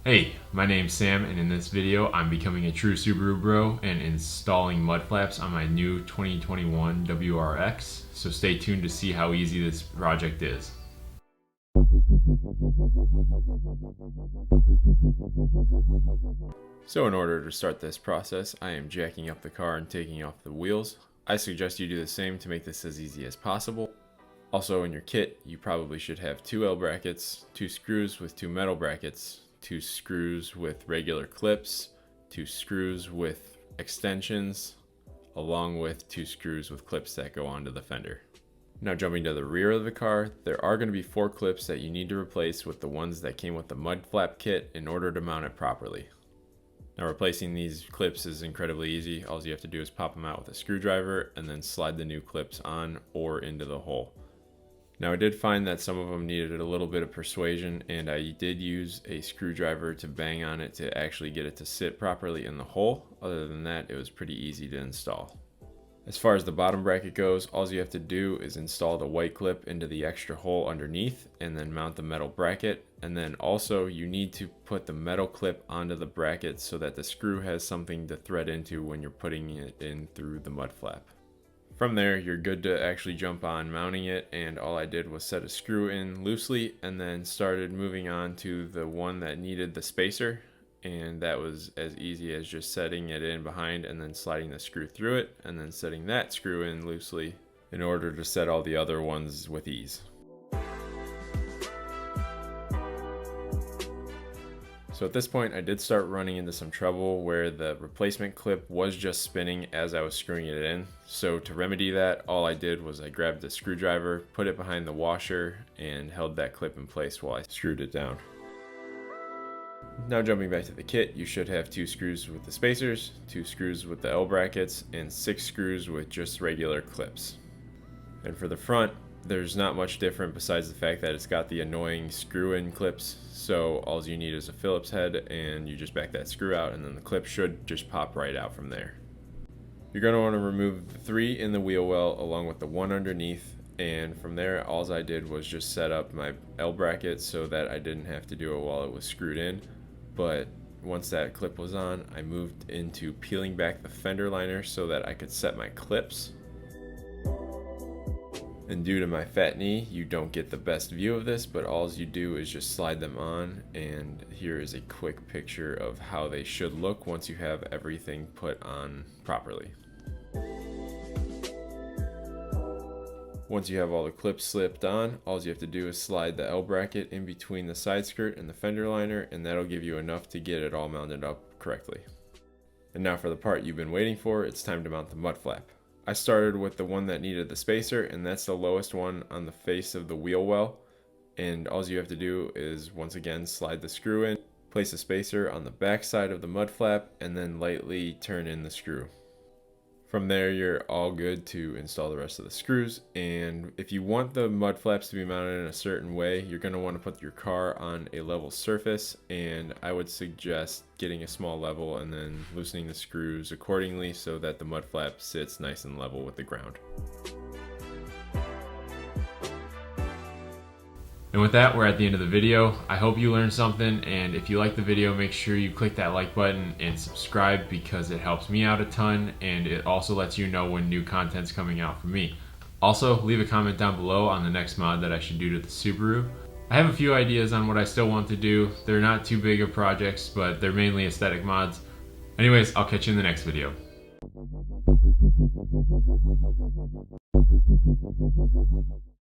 Hey, my name's Sam, and in this video I'm becoming a true Subaru bro and installing mud flaps on my new 2021 WRX, so stay tuned to see how easy this project is. So in order to start this process, I am jacking up the car and taking off the wheels. I suggest you do the same to make this as easy as possible. Also in your kit, you probably should have 2 L brackets, 2 screws with 2 metal brackets, 2 screws with regular clips, 2 screws with extensions, along with 2 screws with clips that go onto the fender. Now jumping to the rear of the car, there are going to be 4 clips that you need to replace with the ones that came with the mud flap kit in order to mount it properly. Now replacing these clips is incredibly easy. All you have to do is pop them out with a screwdriver and then slide the new clips on or into the hole. Now I did find that some of them needed a little bit of persuasion, and I did use a screwdriver to bang on it to actually get it to sit properly in the hole. Other than that, it was pretty easy to install. As far as the bottom bracket goes, all you have to do is install the white clip into the extra hole underneath and then mount the metal bracket. And then also you need to put the metal clip onto the bracket so that the screw has something to thread into when you're putting it in through the mud flap. From there, you're good to actually jump on mounting it, and all I did was set a screw in loosely and then started moving on to the one that needed the spacer, and that was as easy as just setting it in behind and then sliding the screw through it and then setting that screw in loosely in order to set all the other ones with ease. So at this point I did start running into some trouble where the replacement clip was just spinning as I was screwing it in. So to remedy that, all I did was I grabbed the screwdriver, put it behind the washer, and held that clip in place while I screwed it down. Now jumping back to the kit, you should have 2 screws with the spacers, 2 screws with the L brackets, and 6 screws with just regular clips. And for the front, there's not much different besides the fact that it's got the annoying screw-in clips. So all you need is a Phillips head and you just back that screw out and then the clip should just pop right out from there. You're going to want to remove the 3 in the wheel well along with the 1 underneath, and from there all I did was just set up my L bracket so that I didn't have to do it while it was screwed in. But once that clip was on, I moved into peeling back the fender liner so that I could set my clips. And due to my fat knee, you don't get the best view of this, but all you do is just slide them on, and here is a quick picture of how they should look once you have everything put on properly. Once you have all the clips slipped on, all you have to do is slide the L bracket in between the side skirt and the fender liner, and that'll give you enough to get it all mounted up correctly. And now for the part you've been waiting for, it's time to mount the mud flap. I started with the one that needed the spacer, and that's the lowest one on the face of the wheel well. And all you have to do is once again slide the screw in, place a spacer on the back side of the mud flap, and then lightly turn in the screw. From there, you're all good to install the rest of the screws. And if you want the mud flaps to be mounted in a certain way, you're going to want to put your car on a level surface, and I would suggest getting a small level and then loosening the screws accordingly so that the mud flap sits nice and level with the ground. And with that, we're at the end of the video. I hope you learned something, and if you like the video, make sure you click that like button and subscribe because it helps me out a ton, and it also lets you know when new content's coming out from me. Also, leave a comment down below on the next mod that I should do to the Subaru. I have a few ideas on what I still want to do. They're not too big of projects, but they're mainly aesthetic mods. Anyways, I'll catch you in the next video.